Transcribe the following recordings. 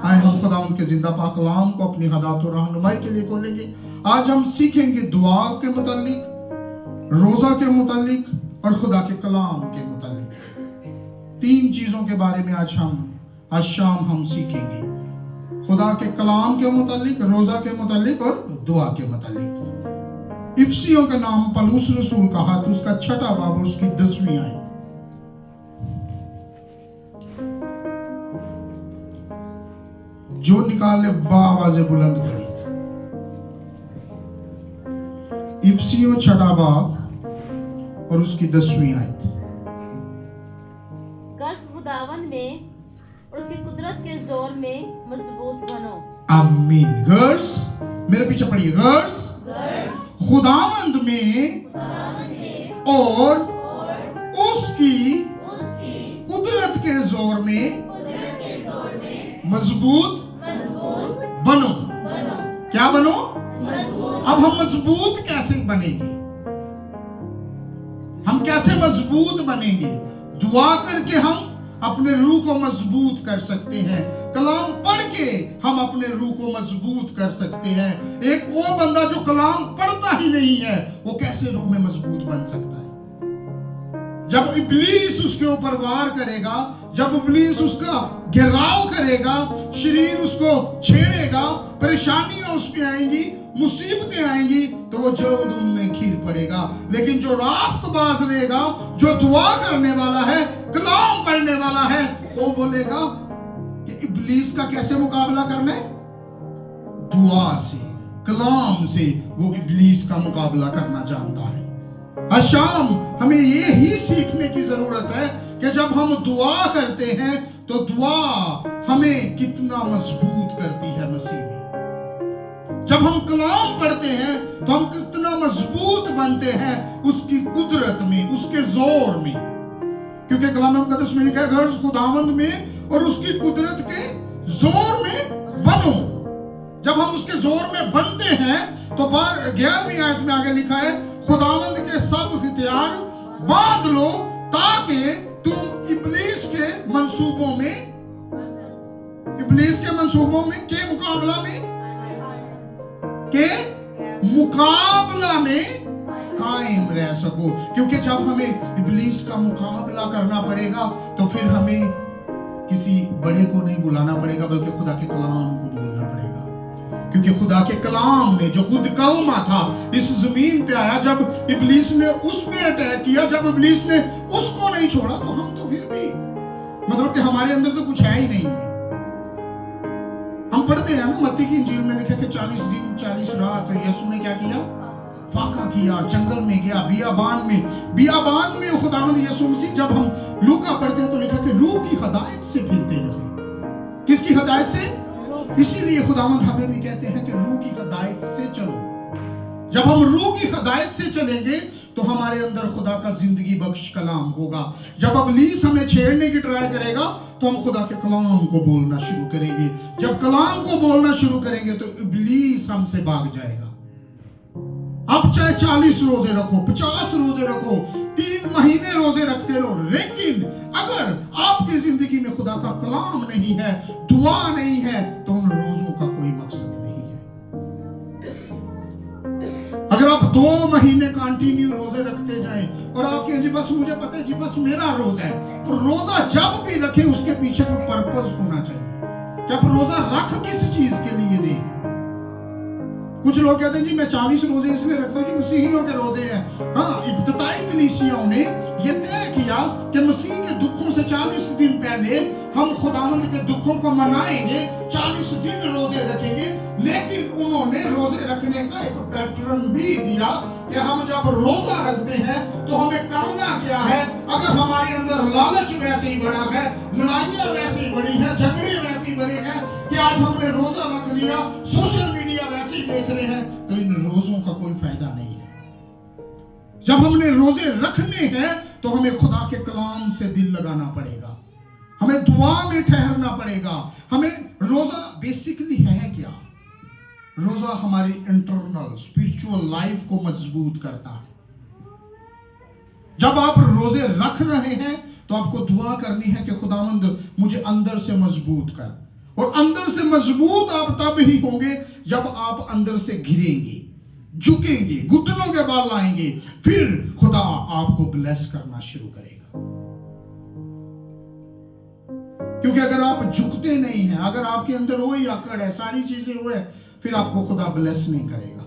आए हम खुदावंद के जिंदा पाक कलाम को अपनी हदायत और रहनुमाई के लिए खोलेंगे। आज हम सीखेंगे दुआ के मुतालिक, रोजा के मुतालिक और खुदा के कलाम के मुतालिक। 3 चीजों के बारे में आज शाम हम सीखेंगे, खुदा के कलाम के मुतालिक, रोजा के मुतालिक और दुआ के मुतालिक। इफसियों का नाम पौलुस रसूल का हाथ उसका 6वां बाब और उसकी 10वीं आयत। जो निकाले बावाज़े बुलंद करी। इफसियों 6वां बाब और उसकी 10वीं आयत। गर्ज खुदावन में और उसकी कुदरत के जोर में मजबूत बनो। आमीन। गर्ज, मेरे पीछे पढ़िए। गर्ज खुदावंद में और उसकी कुदरत के जोर में मजबूत बनो। क्या बनो? अब हम मजबूत कैसे बनेंगे? हम कैसे मजबूत बनेंगे? दुआ करके हम अपने रूह को मजबूत कर सकते हैं। कलाम पढ़ के हम अपने रूह को मजबूत कर सकते हैं। एक वो बंदा जो कलाम पढ़ता ही नहीं है, वो कैसे रूह में मजबूत बन सकता है? जब इब्लीस उसके ऊपर वार करेगा, जब इब्लीस उसका घेराव करेगा, शरीर उसको छेड़ेगा, परेशानियां उस पे आएंगी, मुसीबतें आएंगी, तो वो जल्द उनमें खीर पड़ेगा। लेकिन जो रास्तबाज रहेगा, जो दुआ करने वाला है, कलाम पढ़ने वाला है, वो बोलेगा कि इब्लीस का कैसे मुकाबला करना है? दुआ से, कलाम से वो इब्लीस का मुकाबला करना जानता है। शाम हमें ये ही सीखने की जरूरत है कि जब हम दुआ करते हैं तो दुआ हमें कितना मजबूत करती है मसीह में। जब हम कलाम पढ़ते हैं तो हम कितना मजबूत बनते हैं उसकी कुदरत में, उसके जोर में। क्योंकि कलाम मुकद्दस में लिखा है, गर्ज खुदावंद में और उसकी कुदरत के जोर में बनो। जब हम उसके जोर में बनते हैं तो 11वीं आयत में आगे लिखा है, खुदावंद के सब हथियार बांध लो ताकि तुम इब्लीस के मंसूबों में के मुकाबला में कायम रह सको। क्योंकि जब हमें इब्लीस का मुकाबला करना पड़ेगा तो फिर हमें किसी बड़े को नहीं बुलाना पड़ेगा, बल्कि खुदा के कलाम को बोलना पड़ेगा। क्योंकि खुदा के कलाम ने, जो खुद कलमा था, इस जमीन पे आया। जब इब्लीस ने उस पे अटैक किया, जब इब्लीस ने उसको नहीं छोड़ा, तो हम तो फिर भी मतलब कि हमारे अंदर तो कुछ है ही नहीं है। हम पढ़ते हैं ना, मत्ती की इंजील में लिखा कि 40 दिन 40 रात यीशु ने क्या किया? फाका किया, जंगल में गया, बियाबान में खुदावंद यीशु मसीह। जब हम लूका पढ़ते हैं तो लिखा कि रूह की हदायत से फिरते रहे। किसकी हदायत से? इसीलिए खुदावंद हमें भी कहते हैं कि रूह की हदायत से चलो। जब हम रूह की हदायत से चलेंगे तो हमारे अंदर खुदा का जिंदगी बख्श कलाम होगा। जब इब्लीस हमें छेड़ने की ट्राई करेगा तो हम खुदा के कलाम को बोलना शुरू करेंगे। जब कलाम को बोलना शुरू करेंगे तो इब्लीस हमसे भाग जाएगा। आप चाहे 40 रोजे रखो, 50 रोजे रखो, 3 महीने रोजे रखते रहो, लेकिन अगर आपकी जिंदगी में खुदा का कलाम नहीं है, दुआ नहीं है, तो उन रोजों का कोई मकसद नहीं है। अगर आप 2 महीने कंटिन्यू रोजे रखते जाएं और आप कहें जी बस मुझे पता है जी बस मेरा रोजा है, तो रोजा जब भी रखें उसके पीछे कोई पर्पस होना चाहिए कि आप रोजा रख किस चीज के लिए रहे। कुछ लोग कहते हैं जी मैं 40 रोजे इसलिए रखता हूँ कि मसीहियों के रोजे हैं। हाँ, इब्तिदाई कलीसियाओं ने ये तय किया कि मसीह के दुखों से 40 दिन पहले हम खुदावंद के दुखों को मनाएंगे, 40 दिन रोजे रखेंगे। लेकिन उन्होंने रोजे रखने का एक पैटर्न भी दिया कि हम जब रोजा रखते हैं तो हमें करना क्या है। अगर हमारे अंदर लालच वैसे ही बड़ा है, लड़ाइयां वैसी बड़ी है, झगड़े वैसी बड़े हैं कि आज हमने रोजा रख लिया, सोशल मीडिया वैसे ही देख रहे हैं, तो इन रोजों का कोई फायदा नहीं है। जब हमने रोजे रखने हैं तो हमें खुदा के कलाम से दिल लगाना पड़ेगा, हमें दुआ में ठहरना पड़ेगा। हमें रोजा बेसिकली है क्या? रोजा हमारी इंटरनल स्पिरिचुअल लाइफ को मजबूत करता है। जब आप रोजे रख रहे हैं तो आपको दुआ करनी है कि खुदावंद मुझे अंदर से मजबूत कर। और अंदर से मजबूत आप तब ही होंगे जब आप अंदर से गिरेंगे, झुकेंगे, घुटनों के बल लाएंगे, फिर खुदा आपको ब्लेस करना शुरू करेगा। क्योंकि अगर आप झुकते नहीं हैं, अगर आपके अंदर वही अकड़ है, सारी चीजें वो है, फिर आपको खुदा ब्लेस नहीं करेगा।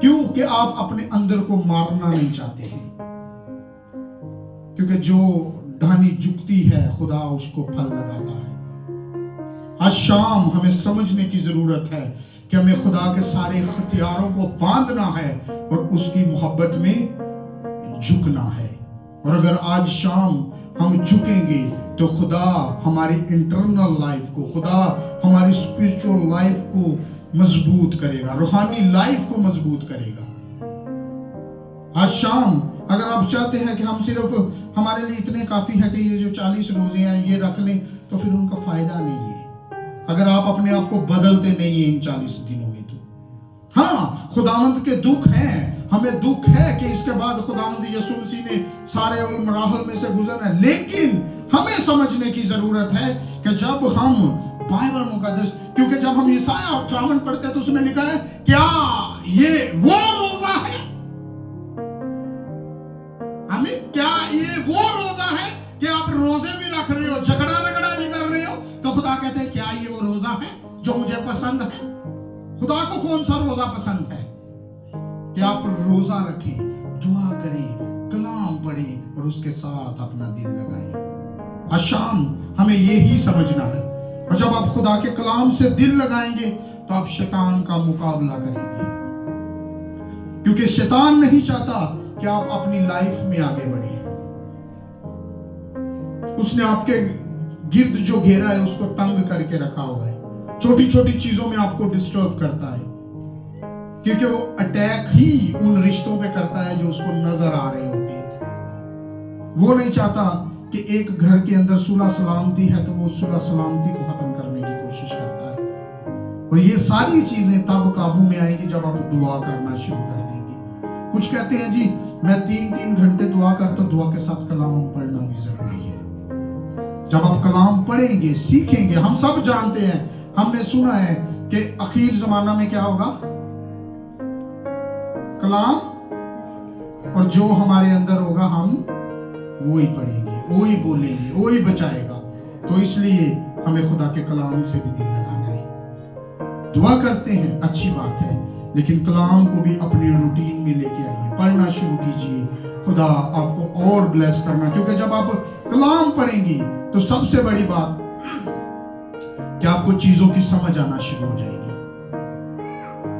क्योंकि आप अपने अंदर को मारना नहीं चाहते हैं। क्योंकि जो ढानी झुकती है खुदा उसको फल लगाता है। आज शाम हमें समझने की जरूरत है कि हमें खुदा के सारे हथियारों को बांधना है और उसकी मोहब्बत में झुकना है। और अगर आज शाम हम झुकेंगे तो खुदा हमारी इंटरनल लाइफ को, खुदा हमारी स्पिरिचुअल लाइफ को मजबूत करेगा, रूहानी लाइफ को मजबूत करेगा। आज शाम अगर आप चाहते हैं कि हम सिर्फ हमारे लिए इतने काफी है कि ये जो 40 रोजे हैं ये रख लें, तो फिर उनका फायदा नहीं है अगर आप अपने आप को बदलते नहीं हैं इन 40 दिनों में। तो हाँ, खुदावंद के दुख हैं, हमें दुख है कि इसके बाद खुदावंद यीशु मसीह ने सारे मराहल में से गुजरना है, लेकिन हमें समझने की जरूरत है कि जब हम बाइबल मुकद्दस, क्योंकि जब हम यशायाह 58 पढ़ते हैं तो उसमें लिखा है, क्या ये वो रोजा है? क्या ये वो रोजा है कि आप रोजे भी रख रहे हो, झगड़ा रगड़ा भी कर रहे हो? तो खुदा कहते हैं क्या ये वो रोजा है जो मुझे पसंद है? खुदा को कौन सा रोजा पसंद है? कि आप रोजा रखें, दुआ करें, कलाम पढ़ें और उसके साथ अपना दिल लगाएं। आज शाम हमें ये ही समझना है। और जब आप खुदा के कलाम से दिल लगाएंगे तो आप शैतान का मुकाबला करेंगे, क्योंकि शैतान नहीं चाहता कि आप अपनी लाइफ में आगे बढ़े। उसने आपके गिर्द जो घेरा है उसको तंग करके रखा हुआ है, छोटी छोटी चीजों में आपको डिस्टर्ब करता है, क्योंकि वो अटैक ही उन रिश्तों पे करता है जो उसको नजर आ रहे होते हैं। वो नहीं चाहता कि एक घर के अंदर सुलह सलामती है तो वो सुलह सलामती को खत्म करने की कोशिश करता है। और ये सारी चीजें तब काबू में आएंगी जब आप दुआ करना शुरू कर देंगे। कुछ कहते हैं जी मैं 3-3 घंटे दुआ करता, दुआ के साथ कलाम पढ़ना भी जरूरी है। जब आप कलाम पढ़ेंगे, सीखेंगे, हम सब जानते हैं, हमने सुना है कि आखिर जमाना में क्या होगा, कलाम, और जो हमारे अंदर होगा हम वो ही पढ़ेंगे, वो ही बोलेंगे, वो ही बचाएगा। तो इसलिए हमें खुदा के कलाम से भी दिल लगाना है। दुआ करते हैं, अच्छी बात है, लेकिन कलाम को भी अपनी रूटीन में लेके आइए, पढ़ना शुरू कीजिए। खुदा आपको और ब्लेस करना, क्योंकि जब आप कलाम पढ़ेंगे तो सबसे बड़ी बात कि आपको चीजों की समझ आना शुरू हो जाएगी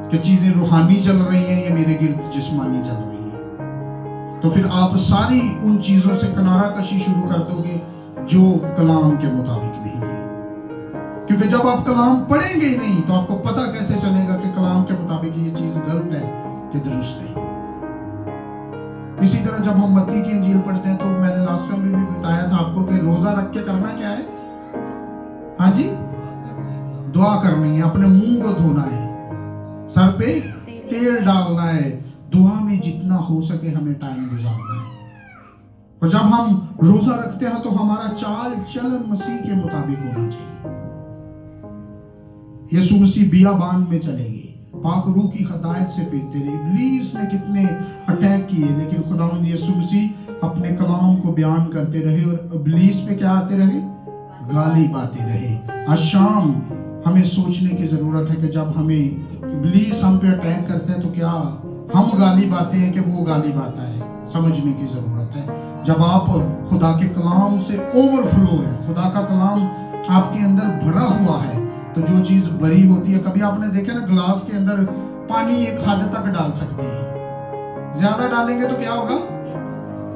कि चीजें रूहानी चल रही हैं या मेरे गिर्द जिस्मानी चल रही है। तो फिर आप सारी उन चीजों से किनारा कशी शुरू कर दोगे जो कलाम के मुताबिक नहीं है। क्योंकि जब आप कलाम पढ़ेंगे ही नहीं तो आपको पता कैसे चलेगा कि कलाम के मुताबिक ये चीज गलत है कि दुरुस्त है। इसी तरह जब हम मत्ती की इंजील पढ़ते हैं तो मैंने लास्ट टाइम में भी बताया था आपको कि रोजा रख के करना क्या है? हाँ जी, दुआ करनी है, अपने मुंह को धोना है, सर पे तेल डालना है, दुआ में जितना हो सके हमें टाइम गुजारना है। और जब हम रोजा रखते हैं तो हमारा चाल चलन मसीह के मुताबिक होना चाहिए। यीशु मसीह बियाबान में चले गए, पाक रूह की हदायत से फिरते रहे। इब्लीस ने कितने अटैक किए, लेकिन खुदावंद यीशु मसीह अपने कलाम को बयान करते रहे और इब्लीस पे क्या आते रहे? गाली पाते रहे। आज शाम हमें सोचने की जरूरत है कि जब हमें इब्लीस हम पे अटैक करते हैं तो क्या हम गाली बातें हैं कि वो गाली बाता है? समझने की जरूरत है। जब आप खुदा के कलाम से ओवरफ्लो है, खुदा का कलाम आपके अंदर भरा हुआ है, तो जो चीज बरी होती है, कभी आपने देखा ना ग्लास के अंदर पानी एक हद तक डाल सकते हैं, ज्यादा डालेंगे तो क्या होगा?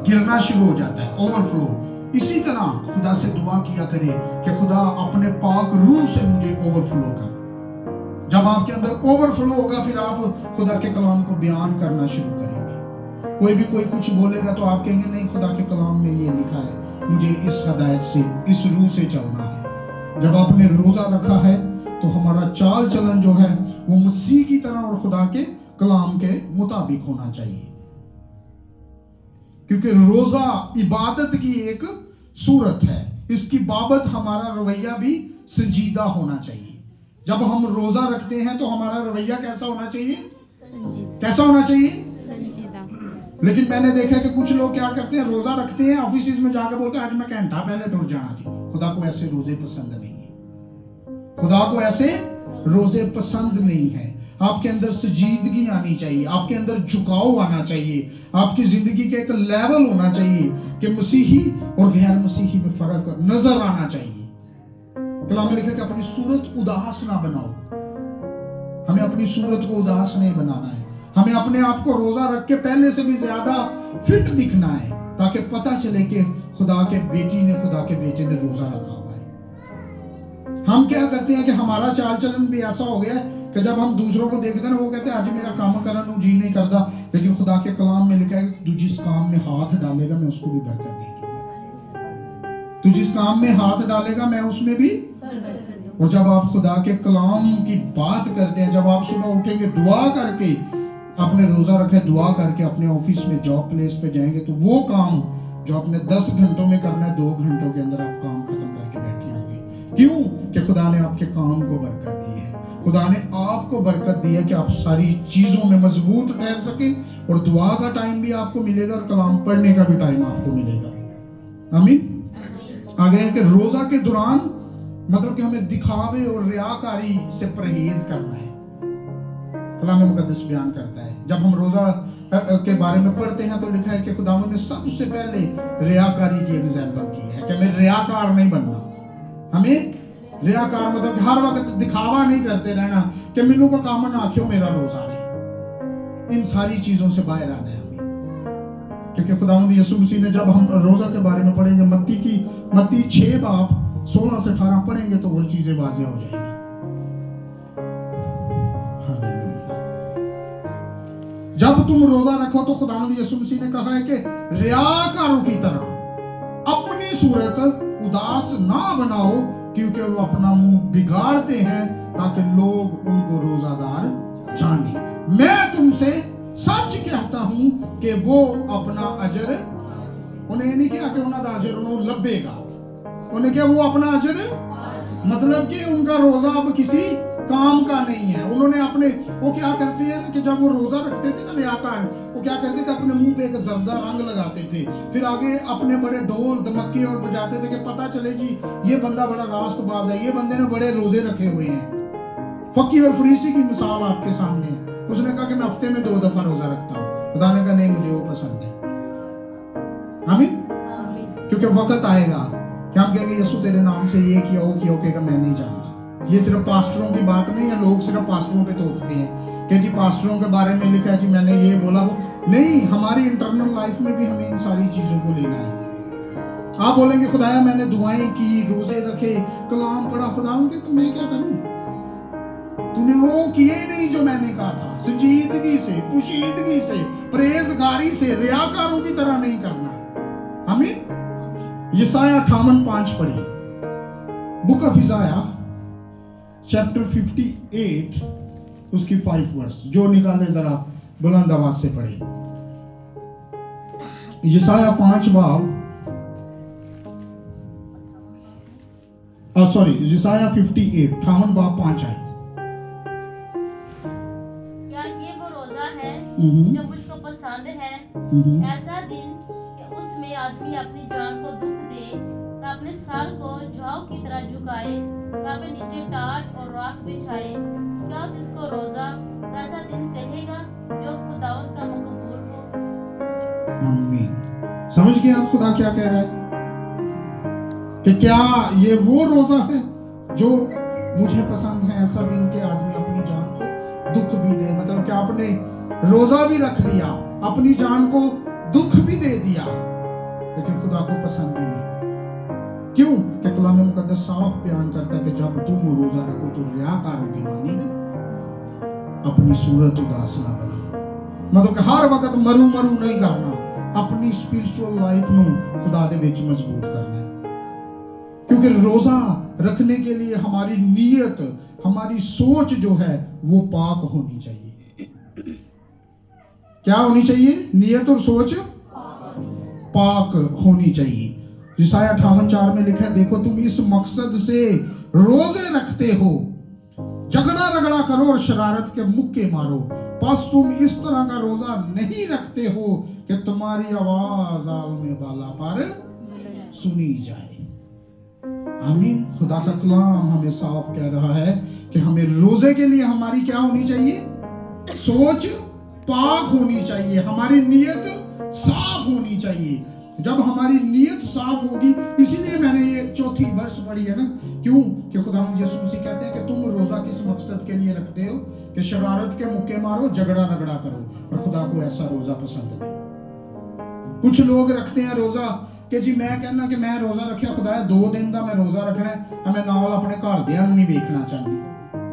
गिरना शुरू हो जाता है, ओवरफ्लो। इसी तरह खुदा से दुआ किया करें कि खुदा अपने पाक रूह से मुझे ओवरफ्लो कर। जब आपके अंदर ओवरफ्लो होगा फिर आप खुदा के कलाम को बयान करना शुरू करेंगे। कोई कुछ बोलेगा तो आप कहेंगे नहीं, खुदा के कलाम में ये लिखा है, मुझे इस हदायत से, इस रूह से चलना है। जब आपने रोजा रखा है तो हमारा चाल चलन जो है वो मसीह की तरह और खुदा के कलाम के मुताबिक होना चाहिए, क्योंकि रोजा इबादत की एक सूरत है, اس کی بابت ہمارا رویہ بھی سنجیدہ ہونا چاہیے. جب ہم روزہ رکھتے ہیں تو ہمارا رویہ کیسا ہونا چاہیے؟ کیسا ہونا چاہیے؟ لیکن میں نے دیکھا کہ کچھ لوگ کیا کرتے ہیں، روزہ رکھتے ہیں، آفیسز میں جا کے بولتے ہیں آج میں گھنٹہ پہلے ٹر جانا جی. خدا کو ایسے روزے پسند نہیں ہیں. خدا کو ایسے روزے پسند نہیں ہیں. آپ کے اندر سجیدگی آنی چاہیے، آپ کے اندر جھکاؤ آنا چاہیے، آپ کی زندگی کا ایک لیول ہونا چاہیے کہ مسیحی اور غیر مسیحی میں فرق نظر آنا چاہیے. کلام میں لکھا کہ اپنی صورت اداس نہ بناؤ. ہمیں اپنی صورت کو اداس نہیں بنانا ہے. ہمیں اپنے آپ کو روزہ رکھ کے پہلے سے بھی زیادہ فٹ دکھنا ہے تاکہ پتہ چلے کہ خدا کے بیٹی نے، خدا کے بیٹے نے روزہ رکھا ہوا ہے. ہم کیا کرتے ہیں کہ ہمارا چال چلن بھی ایسا ہو گیا ہے کہ جب ہم دوسروں کو دیکھتے ہیں نا، وہ کہتے ہیں آج میرا کام کرنا جی نہیں کرتا، لیکن خدا کے کلام میں لکھا ہے کہ تو جس کام میں ہاتھ ڈالے گا میں اس کو بھی برکت دے دوں گا. تو جس کام میں ہاتھ ڈالے گا میں اس میں بھی. اور جب آپ خدا کے کلام کی بات کرتے ہیں، جب آپ صبح اٹھیں گے دعا کر کے، اپنے روزہ رکھے دعا کر کے اپنے آفس میں جاب پلیس پہ جائیں گے، تو وہ کام جو اپنے 10 گھنٹوں میں کرنا ہے 2 گھنٹوں کے اندر آپ کام ختم کر کے بیٹھے ہوں گے. کیوں؟ کہ خدا نے آپ کے کام کو برکت دی ہے. خدا نے آپ کو برکت دی ہے کہ آپ ساری چیزوں میں مضبوط ٹھہر سکیں، اور دعا کا ٹائم بھی آپ کو ملے گا اور کلام پڑھنے کا بھی ٹائم آپ کو ملے گا. آمین. آگے ہے کہ روزہ کے دوران مطلب کہ ہمیں دکھاوے اور ریاکاری سے پرہیز کرنا ہے. کلام مقدس بیان کرتا ہے جب ہم روزہ کے بارے میں پڑھتے ہیں تو لکھا ہے کہ خداوند نے سب سے پہلے ریاکاری کی ایگزامپل کی ہے کہ ہمیں ریاکار نہیں بننا. ہمیں ریاکار مطلب کہ ہر وقت دکھاوا نہیں کرتے رہنا کہ مینوں کو کام نہ آکھیو میرا روزہ ہے. ان ساری چیزوں سے باہر آنا ہے ہمیں، کیونکہ خداوند یسوع مسیح نے جب ہم روزہ کے بارے میں پڑھیں گے متی 6 باب 16 سے 18 پڑھیں گے تو وہ چیزیں واضح ہو جائیں گی. جب تم روزہ رکھو تو خداوند یسوع مسیح نے کہا ہے کہ ریاکاروں کی طرح اپنی صورت اداس نہ بناؤ، کیونکہ وہ اپنا منہ بگاڑتے ہیں تاکہ لوگ ان کو روزہ دار جانیں. میں تم سے سچ کہتا ہوں کہ وہ اپنا اجر، انہیں نہیں کیا کہ انہاں دا اجر انہوں لبے گا، انہیں کیا وہ اپنا اجر، مطلب کہ ان کا روزہ اب کسی کام کا نہیں ہے. انہوں نے اپنے، وہ کیا کرتے ہیں کہ جب وہ روزہ رکھتے تھے نا ریاکار، وہ کیا کرتے تھے اپنے منہ پہ ایک زردہ رنگ لگاتے تھے، پھر آگے اپنے بڑے ڈھول دمکے اور بجاتے تھے کہ پتہ چلے جی یہ بندہ بڑا راست باز ہے، یہ بندے نے بڑے روزے رکھے ہوئے ہیں. فقی اور فریسی کی مثال آپ کے سامنے ہے. اس نے کہا کہ میں ہفتے میں 2 دفعہ روزہ رکھتا ہوں. خدا نے کہا نہیں مجھے وہ پسند ہے. آمین. کیونکہ وقت آئے گا کہ ہم کہیں گے یسوع تیرے نام سے یہ کیا وہ کیا، وہ کہے گا میں نہیں جانتا. یہ صرف پاسٹروں کی بات نہیں ہے. لوگ صرف پاسٹروں پہ توڑتے ہیں کہ جی پاسٹروں کے بارے میں لکھا ہے کہ میں نے یہ بولا وہ نہیں. ہماری انٹرنل لائف میں بھی ہمیں ان ساری چیزوں کو لینا ہے. آپ بولیں گے خدایا میں نے دعائیں کی، روزے رکھے، کلام پڑھا، خدا ان کے تو میں کیا کروں؟ تو نے وہ کیے نہیں جو میں نے کہا تھا. سنجیدگی سے، پوشیدگی سے، پرہیزگاری سے، ریاکاروں کی طرح نہیں کرنا. آمین. یسایہ 58:5 پڑھی. بک آف یسایہ چیپٹر 58 اس کی 5 ورس جو نکالے ذرا بلند آواز سے پڑھے. یسایہ 5 باب یسایہ 58 58 باب 5 آئے. کیا یہ وہ روزہ ہے جو مجھ کو پسند ہے، ایسا دن کہ اس میں آدمی اپنی جان کو دکھ دے، تو اپنے سر کو جھاؤ کی طرح جھکائے، تو اپنے نیچے ٹاٹ اور راکھ بچھائے. کیا جس کو روزہ ایسا دن کہے گا جو خداوند کا مقبول ہو. آمین. سمجھ گئے آپ خدا کیا کہہ رہا ہے؟ کہ کیا یہ وہ روزہ ہے جو مجھے پسند ہے، ایسا دن کہ آدمی اپنی جان کو دکھ بھی دے. مطلب کہ آپ نے روزہ بھی رکھ لیا، اپنی جان کو دکھ بھی دے دیا، لیکن خدا کو پسند ہی نہیں. کیوں؟ کہ کلام مقدس صاف بیان کرتا ہے کہ جب تم روزہ رکھو تو ریاکاروں کی مانند اپنی صورت اداس نہ بنا. مطلب کہ ہر وقت مرو نہیں کرنا، اپنی اسپرچول لائف نو خدا دے وچ مضبوط کرنا ہے. کیونکہ روزہ رکھنے کے لیے ہماری نیت، ہماری سوچ جو ہے وہ پاک ہونی چاہیے. کیا ہونی چاہیے؟ نیت اور سوچ پاک ہونی چاہیے. यशायाह 58:4 में लिखा है, देखो तुम इस मकसद से रोजे रखते हो, झगड़ा रगड़ा करो और शरारत के मुक्के मारो, बस तुम इस तरह का रोजा नहीं रखते हो कि तुम्हारी आवाज आलमे बाला पर सुनी जाए। आमीन। खुदा का कलाम हमें साफ कह रहा है कि हमें रोजे के लिए हमारी क्या होनी चाहिए? सोच पाक होनी चाहिए, हमारी नीयत साफ होनी चाहिए। जब हमारी नीयत साफ होगी, इसीलिए मैंने ये चौथी वर्ष पढ़ी है ना, क्यों कि खुदावंद यीशु मसीह कहते हैं कि तुम रोजा किस मकसद के लिए रखते हो कि शरारत के मुक्के मारो, झगड़ा रगड़ा करो, और खुदा को ऐसा रोजा पसंद नहीं। कुछ लोग रखते हैं रोजा कि जी मैं कहना कि मैं रोजा रखिया खुदाया 2 दिन का मैं रोजा रखना है, मैं नाल अपने घरदियां नहीं देखना चाहती,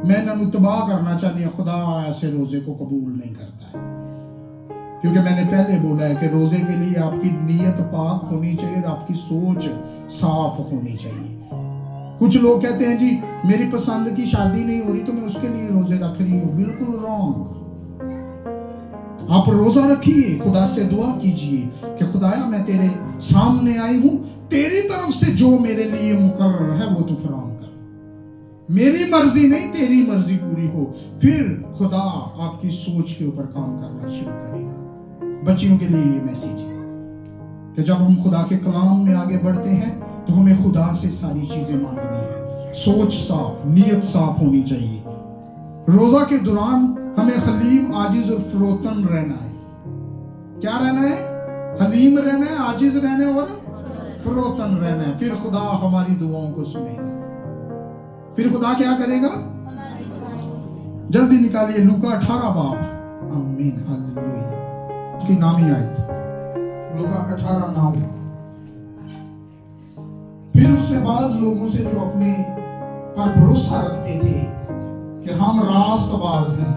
मैं इन्हों तबाह करना चाहती हूं। खुदा ऐसे रोजे को कबूल नहीं करता है, क्योंकि मैंने पहले बोला है कि रोजे के लिए आपकी नीयत पाक होनी चाहिए और आपकी सोच साफ होनी चाहिए। कुछ लोग कहते हैं जी मेरी पसंद की शादी नहीं हो रही तो मैं उसके लिए रोजे रख रही हूँ, बिल्कुल रॉन्ग। आप रोजा रखिए, खुदा से दुआ कीजिए कि खुदाया मैं तेरे सामने आई हूं, तेरी तरफ से जो मेरे लिए मुकर्रर है वो तू फराहम कर, मेरी मर्जी नहीं तेरी मर्जी पूरी हो। फिर खुदा आपकी सोच के ऊपर काम करना शुरू करेगा। बच्चियों के लिए ये मैसेज है कि जब हम खुदा के कलाम में आगे बढ़ते हैं तो हमें खुदा से सारी चीजें मांगनी है। सोच साफ, नीयत साफ होनी चाहिए। रोजा के दौरान हमें हलीम, आजिज और फरोतन रहना है। क्या रहना है? हलीम रहना है, आजिज रहना है और फरोतन रहना है। फिर खुदा हमारी दुआओं को सुनेगा। फिर खुदा क्या करेगा? जल्दी निकालिए लूका 18 बाब। आमीन, हालेलुया। उसकी नामी आयत लूका 18:9। फिर उससे बाज लोगों से जो अपने पर भरोसा रखते थे कि हम रास्तबाज हैं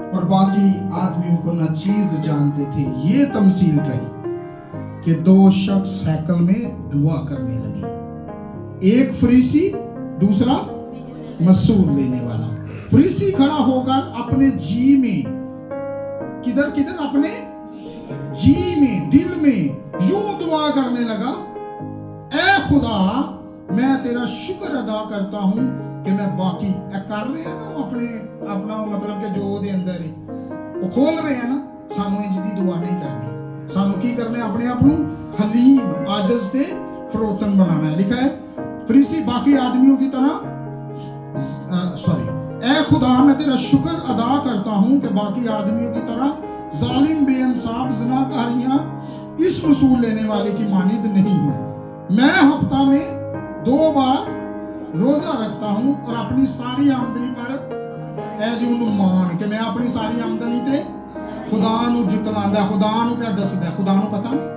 और बाकी आदमियों को नाचीज जानते थे, ये तमसील कही कि 2 शख्स हैकल में दुआ करने लगे, एक फरीसी दूसरा मसूल लेने वाला। फरीसी खड़ा होकर अपने जी में, किधर किधर? अपने जी में, दिल में यूं दुआ करने लगा, ऐ खुदा मैं तेरा शुक्र अदा करता हूं कि मैं बाकी कर रहे हैं ना अपना मतलब कि जो दे अंदर है वो खोल रहे हैं ना, सानू इंज दी दुआ नहीं करनी। सानू की करने? अपने आप को हलीम, आजिज ते फरोतन बनाना है। लिखा है फरीसी बाकी आदमियों की तरह ऐ खुदा मैं तेरा शुक्र अदा करता हूं कि बाकी आदमियों की तरह जालिम, बेइंसाफ, ज़िनाकारियां इस वसूल लेने वाले की मानिंद नहीं हूं। मैं हफ्ता में 2 बार रोजा रखता हूं और अपनी सारी आमदनी पर ऐ जी उन्होंने मान कि मैं अपनी सारी आमदनी ते खुदा नू जुतलांदा, खुदा नू क्या दसदा, खुदा नू पता नहीं,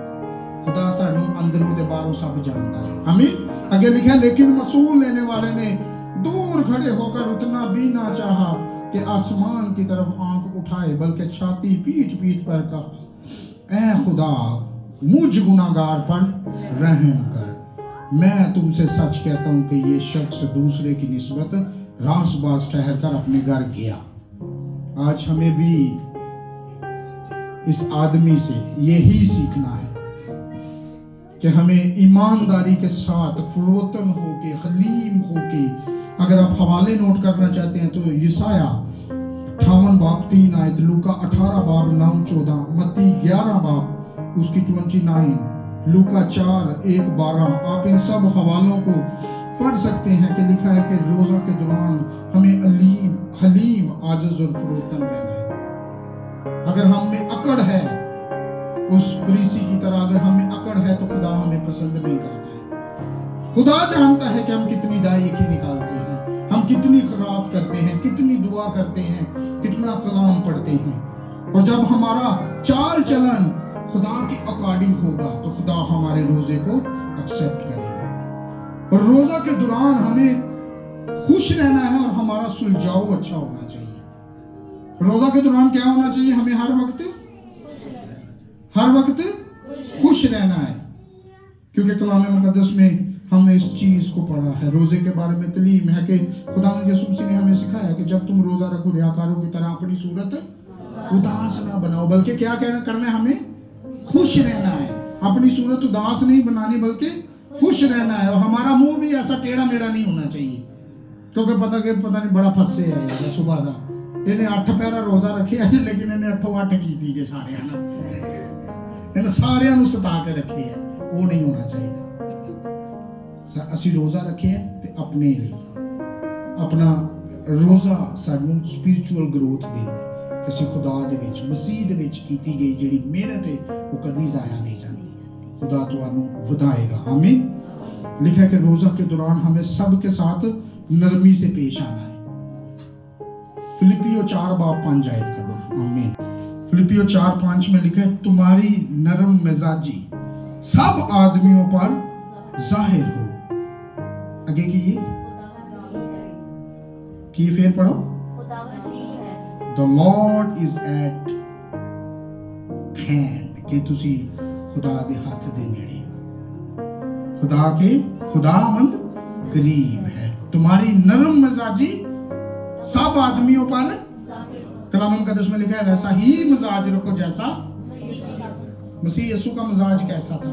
खुदा सानू अंदरों ते बाहरों सब जानता है। आमीन। आगे लिखा लेकिन वसूल लेने वाले ने दूर खड़े होकर उतना भी ना चाहा कि आसमान की तरफ आंख उठाए, बल्कि छाती पीट पीट पर कहा, ऐ खुदा मुझ गुनाहगार पर रहम कर। मैं तुमसे सच कहता हूं कि ये शख्स दूसरे की निस्बत रासबाज ठहरकर अपने घर गया। आज हमें भी इस आदमी से यही सीखना है कि हमें ईमानदारी के साथ फरोतन होके, हलीम होके, अगर आप हवाले नोट करना चाहते हैं तो यशायाह 58 बाब 3 आयत, लूका 18 बाब 9-14, मत्ती 11 बाब उसकी 29, लूका 4:1-12। आप इन सब हवालों को पढ़ सकते हैं कि लिखा है कि रोजा के दौरान हमें हलीम, आजिज और फरोतन रहना है। अगर हम में अकड़ है उस फरीसी की तरह, अगर हमें अकड़ है तो खुदा हमें पसंद नहीं करता है। खुदा जानता है कि हम कितनी दायकी निकालते हैं, हम कितनी खराब करते हैं, कितनी दुआ करते हैं, कितना कलाम पढ़ते हैं। और जब हमारा चाल चलन खुदा के अकॉर्डिंग होगा तो खुदा हमारे रोजे को एक्सेप्ट करेगा। और रोजा के दौरान हमें खुश रहना है और हमारा सुलझाव अच्छा होना चाहिए। रोजा के दौरान क्या होना चाहिए? हमें हर वक्त खुश रहना है, क्योंकि कलाम मुकद्दस में हमने इस चीज को पढ़ा है। रोजे के बारे में तालीम है कि खुदावंद यीशु मसीह ने हमें सिखाया कि जब तुम रोजा रखो रियाकारों की तरह अपनी सूरत उदास ना बनाओ, बल्कि क्या करना है? हमें खुश रहना है। अपनी सूरत उदास नहीं बनानी बल्कि खुश रहना है। और हमारा मुंह भी ऐसा टेढ़ा मेढ़ा नहीं होना चाहिए, क्योंकि पता नहीं बड़ा फसे है यार सुबह का इन्हें 8 पैरा रोजा रखे है, लेकिन इन्हें 8 की थी के सारे इन्हें सारे सता के रखे है, वो नहीं होना चाहिए। असी रोजा रखे है ते अपने लिए, अपना रोजा सानू स्पिरिचुअल ग्रोथ देता है कि असी खुदा दे विच मसीह दे विच कीती गई जिहड़ी मेहनत है वो कदी जाया नहीं जानी, खुदा तुहानू वधाएगा। आमीन। लिखा है कि रोजा के दौरान हमें सबके साथ नरमी से पेश आना है। फिलिपियो 4:5 आयत करो। आमीन। फिलिपियो 4:5 में लिखा है तुम्हारी नरम मिजाजी सब आदमियों पर जाहिर हो। आगे की फिर पढ़ो। The Lord is at hand, कि तुसी खुदा दे हाथ दे नेड़े, खुदावंद करीब है। तुम्हारी नरम मिजाजी सब आदमियों पर, कलाम मुकद्दस में लिखा है वैसा ही मिजाज रखो जैसा मसीह यीशु का मिजाज कैसा था,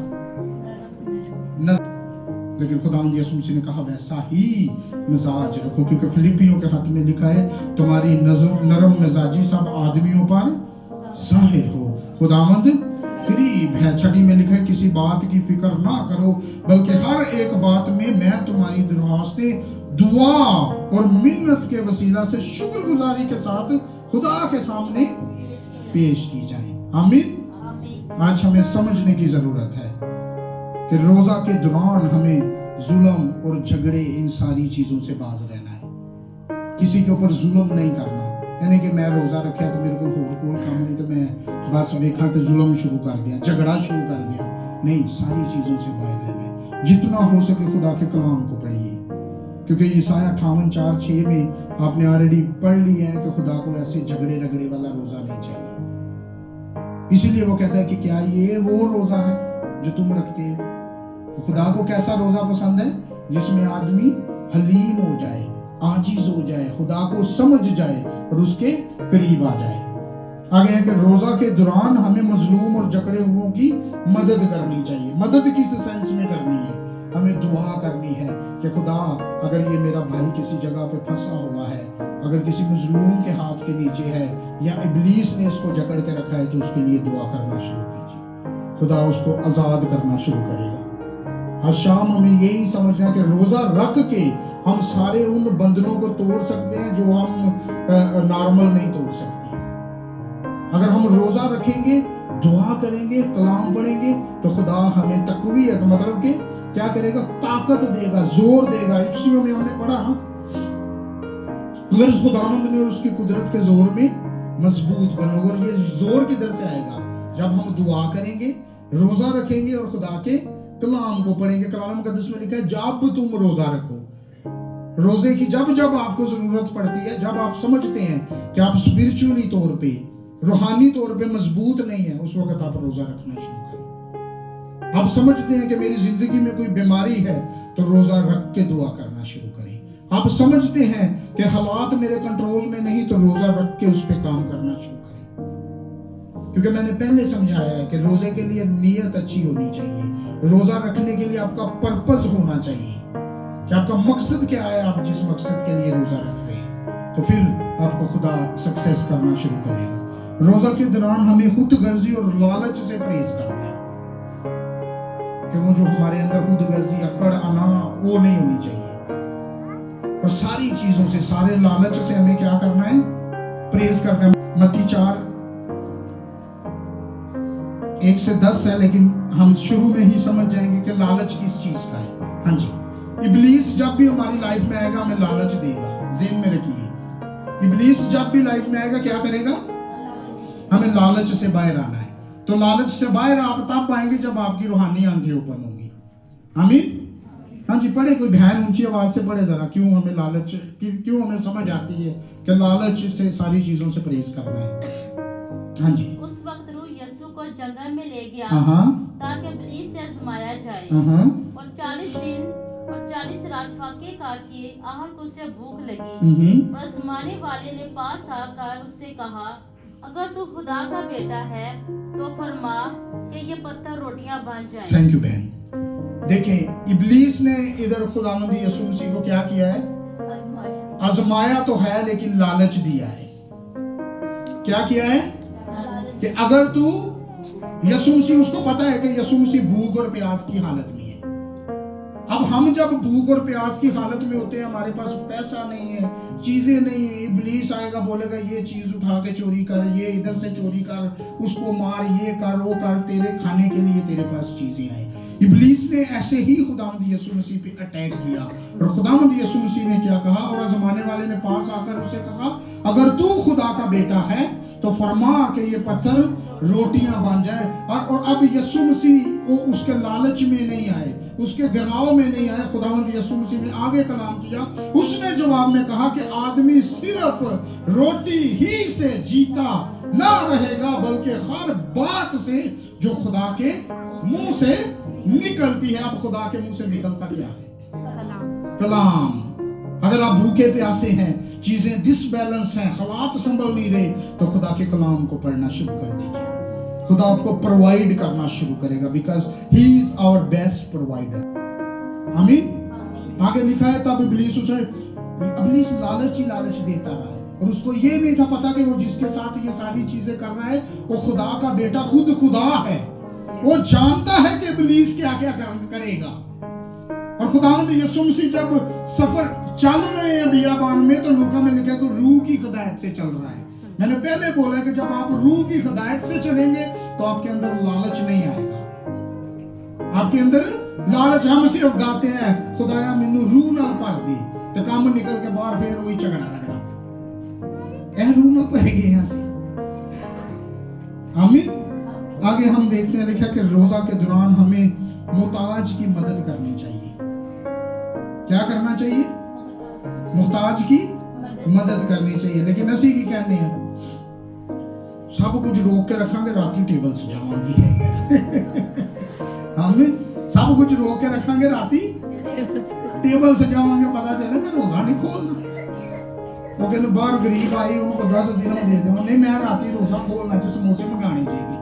लेकिन खुदावंद यीशु मसीह ने कहा वैसा ही मिजाज रखो, क्योंकि फिलिपियों के हाथ में लिखा है तुम्हारी नरम मिजाजी सब आदमियों पर जाहिर हो, खुदावंद करीब है। 6 में लिखा है किसी बात की फिक्र ना करो, बल्कि हर एक बात में मैं तुम्हारी दरख्वास्तें दुआ और मिन्नत के वसीला से शुक्रगुजारी के साथ खुदा के सामने पेश की जाए। आमीन। आज हमें समझने की जरूरत है कि रोजा के दौरान हमें जुल्म और झगड़े इन सारी चीजों से बाज रहना है। किसी के ऊपर जुल्म नहीं करना, यानी कि मैं रोजा रखा तो मेरे को होर कोई काम नहीं तो मैं बस देखा तो जुल्म शुरू कर दिया, झगड़ा शुरू कर दिया। नहीं, सारी चीजों से बाहर रहना है। जितना हो सके खुदा के कलाम को पढ़िए, क्योंकि ईसाया 58:4-6 में आपने ऑलरेडी पढ़ ली है कि खुदा को ऐसे झगड़े रगड़े वाला रोजा नहीं चाहिए। इसीलिए वो कहता है कि क्या ये वो रोजा है जो तुम रखते हो? तो खुदा को कैसा रोजा पसंद है? जिसमें आदमी हलीम हो जाए, आजीज हो जाए, खुदा को समझ जाए और उसके करीब आ जाए। आगे है कि रोजा के दौरान हमें मजलूम और जकड़े हुओं की मदद करनी चाहिए। मदद किस सेंस में करनी है? हमें दुआ करनी है कि खुदा अगर ये मेरा भाई किसी जगह पे फंसा हुआ है, अगर किसी मजलूम के हाथ के नीचे है या इब्लीस ने इसको जकड़ के रखा है, तो उसके लिए दुआ करना शुरू कीजिए, खुदा उसको आजाद करना शुरू करेगा। आज शाम हमें यही समझना है कि रोजा रख के हम सारे उन बंधनों को तोड़ सकते हैं जो हम नॉर्मल नहीं तोड़ सकते। अगर हम रोजा रखेंगे, दुआ करेंगे, कलाम पढ़ेंगे, तो खुदा हमें तकवीयत मतलब कि क्या करेगा? ताकत देगा, जोर देगा। इफ्सियों में हमने पढ़ा अगर खुदावंद ने उसकी कुदरत के जोर में मजबूत बनोगे। और ये जोर किधर से आएगा? जब हम दुआ करेंगे, रोजा रखेंगे और खुदा के कलाम को पढ़ेंगे। कलाम मुकद्दस में लिखा है जब तुम रोजा रखो, रोजे की जब जब आपको जरूरत पड़ती है, जब आप समझते हैं कि आप स्पिरिचुअली तौर पे, रूहानी तौर पे मजबूत नहीं है, उस वक्त आप रोजा रखना शुरू करें। आप समझते हैं कि मेरी जिंदगी में कोई बीमारी है, तो रोजा रख के दुआ करना शुरू करें। आप समझते हैं कि हालात मेरे कंट्रोल में नहीं, तो रोजा रख के उस पे काम करना शुरू करें। क्योंकि मैंने पहले समझाया है कि रोजे के लिए नीयत अच्छी होनी चाहिए, रोजा रखने के लिए आपका पर्पस होना चाहिए कि आपका मकसद क्या है, आप जिस मकसद के लिए रोजा रख रहे हैं, तो फिर आपको खुदा सक्सेस करना शुरू करेगा। रोजा के दौरान हमें खुद गर्जी और लालच से परहेज करना है, कि वो जो हमारे अंदर खुद गर्जी, अकड़, अना, वो नहीं होनी चाहिए। और सारी चीजों से, सारे लालच से हमें क्या करना है? परहेज करना है। मत्ती 4:1-10 है, लेकिन हम शुरू में ही समझ जाएंगे कि लालच किस चीज का है। हाँ जी, इब्लीस जब भी हमारी लाइफ में आएगा हमें लालच देगा। ज़हन में रखिए, इब्लीस जब भी लाइफ में आएगा क्या करेगा? हमें लालच से बाहर आना है। तो लालच से बाहर आप तब आएंगे जब आपकी रूहानी आंखें ओपन होंगी। आमीन। हाँ जी, पढ़े कोई बहन ऊंची आवाज से पढ़े जरा, क्यों हमें लालच, क्यों हमें समझ आती है कि लालच से सारी चीजों से परहेज करना है। हाँ जी। उस वक्त रूह यीशु को जंगल में ले गया ताकि इब्लीस से आजमाया जाए, और 40 दिन और 40 रात फाके काटे, आहट को उसे भूख लगी, और आजमाने वाले ने पास आकर उससे कहा अगर तू खुदा का बेटा है तो फरमा कि ये पत्थर रोटियां बन जाएं। थैंक यू बहन। देखें इब्लीस ने इधर खुदावंद यीशु मसीह को क्या किया है, आजमाया तो है लेकिन लालच दिया है। क्या किया है कि अगर तू, यीशु मसीह, उसको पता है कि यीशु मसीह भूख और प्यास की हालत में है। अब हम जब भूख और प्यास की हालत में होते हैं, हमारे पास पैसा नहीं है, चीजें नहीं है, इब्लीस आएगा बोलेगा ये चीज उठा के चोरी कर, ये इधर से चोरी कर, उसको मार, ये कर, वो कर, तेरे खाने के लिए तेरे पास चीजें आए। इब्लीस ने ऐसे ही खुदावंद यीशु मसीह पे अटैक किया और खुदावंद यीशु मसीह ने क्या कहा, और आजमाने वाले ने पास आकर उसे कहा अगर तू खुदा का बेटा है तो फरमा के ये पत्थर रोटियां बन जाए। और अब यीशु मसीह वो उसके लालच में नहीं आए, उसके गिराव में नहीं आए। खुदावंद यीशु मसीह ने आगे कलाम किया, उसने जवाब में कहा कि आदमी सिर्फ रोटी ही से जीता ना रहेगा बल्कि हर बात से जो खुदा के मुंह से निकलती है। अब खुदा के मुंह से निकलता क्या है? कलाम। अगर आप भूखे प्यासे हैं, चीजें डिसबैलेंस हैं, हालात संभल नहीं रहे, तो खुदा के कलाम को पढ़ना शुरू कर दीजिए। खुदा आपको प्रोवाइड करना शुरू करेगा, because he is our best provider. आमीन। आगे लिखा है तब इब्लीस लालच ही लालच देता रहा है, और उसको ये नहीं था पता कि वो जिसके साथ ये सारी चीजें कर रहा है वो खुदा का बेटा, खुद खुदा है। वो जानता है कि इब्लीस क्या क्या करेगा। और खुदावंद यीशु मसीह जब सफर चल रहे हैं बियाबान में, तो लूका में लिखा है कि रूह की हिदायत से चल रहा है। मैंने पहले बोला कि जब आप रूह की हिदायत से चलेंगे तो आपके अंदर लालच नहीं आएगा। आपके अंदर लालच, हम सिर्फ गाते हैं खुदाया मैनू रूह नाल भर दी, तो काम निकल के बाहर फिर वही झगड़ा लगड़ा ए रूह नाल भर गए हैं ਅਸੀਂ। आमीन। आगे हम देखते हैं लिखा कि रोजा के दौरान हमें मुहताज की मदद करनी चाहिए। क्या करना चाहिए? मुहताज की मदद करनी चाहिए। लेकिन असी की कहने हैं सब कुछ रोक के रखांगे, राती टेबल सजावांगे। हम सब कुछ रोक के रखांगे, राती टेबल सजावांगे, पता चले मैं रोजा नहीं खोल। वो कहते बाहर गरीब आई उनको 10 दिन दे दो, नहीं मैं राती रोजा खोलना, तो समोसे मंगाने चाहिए।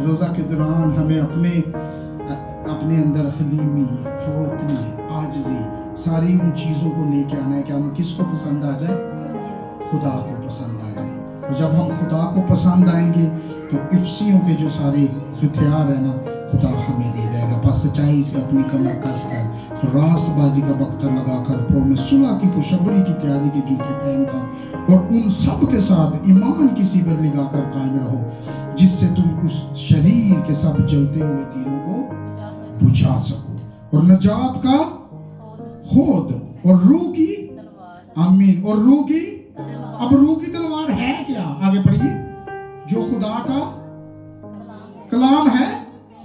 रोजा के दौरान हमें अपने अंदर हलीमी, फरोतनी, आजिज़ी, सारी उन चीज़ों को लेके आना है कि हम किसको पसंद आ जाए? खुदा को पसंद आ जाए। और जब हम खुदा को पसंद आएंगे तो इफ्सियों के जो सारे हथियार है ना, खुदा हमें दे देगा। बस सच्चाई से अपनी कमर कस कर, रास्तबाजी का बख्तर लगाकर, प्रभु में सुलह की खुशबरी की तैयारी के जूते पहनकर, और उन सब के साथ ईमान की सीवर लगाकर कायम रहो, जिससे तुम उस शरीर के सब जलते हुए तीरों को बुझा सको, और नजात का होद और रूह की, आमीन, और रूह की, अब रूह की तलवार है क्या? आगे पढ़िए। जो खुदा का कलाम है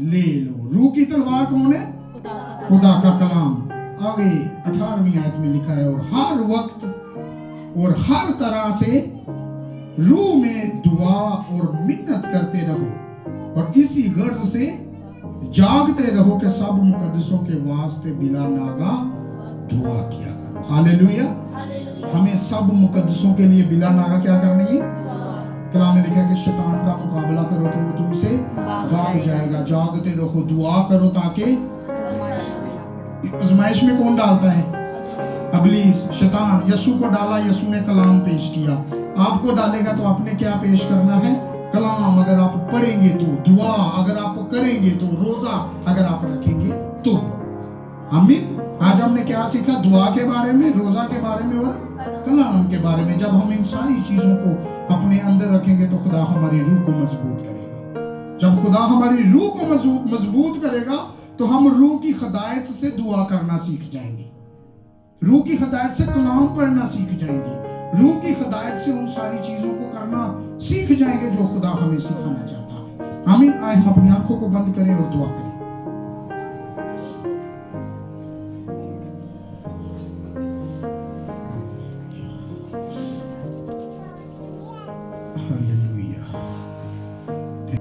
ले लो। रूह की तलवार कौन है? खुदा का कलाम। आगे 18वीं आयत में लिखा है, और हर वक्त और हर तरह से रूह में दुआ और मिन्नत करते रहो, और इसी गर्ज से जागते रहो कि सब मुकद्दसों के वास्ते बिला नागा दुआ किया करो। हालेलुया। हमें सब मुकद्दसों के लिए बिला नागा क्या करनी है? कलाम में लिखा है कि शैतान का मुकाबला करो तो वो तुमसे भाग जाएगा। जागते रहो, दुआ करो, ताकि आजमाइश में कौन डालता है? इब्लीस, शैतान। यीशु को डाला, यीशु ने कलाम पेश किया। आपको डालेगा तो आपने क्या पेश करना है? कलाम। अगर आप पढ़ेंगे तो दुआ, अगर आप करेंगे तो रोजा, अगर आप रखेंगे तो। आमीन। आज हमने क्या सीखा? दुआ के बारे में, रोजा के बारे में और कलाम के बारे में। जब हम इन सारी चीजों को अपने अंदर रखेंगे तो खुदा हमारी रूह को मजबूत करेगा। जब खुदा हमारी रूह को मजबूत करेगा तो हम रूह की हिदायत से दुआ करना सीख जाएंगे, रूह की हिदायत से कलाम पढ़ना सीख जाएंगे, रूह की हिदायत से उन सारी चीजों को करना सीख जाएंगे जो खुदा हमें सिखाना चाहता है। आमीन। आए हम अपनी आंखों को बंद करें और दुआ करें।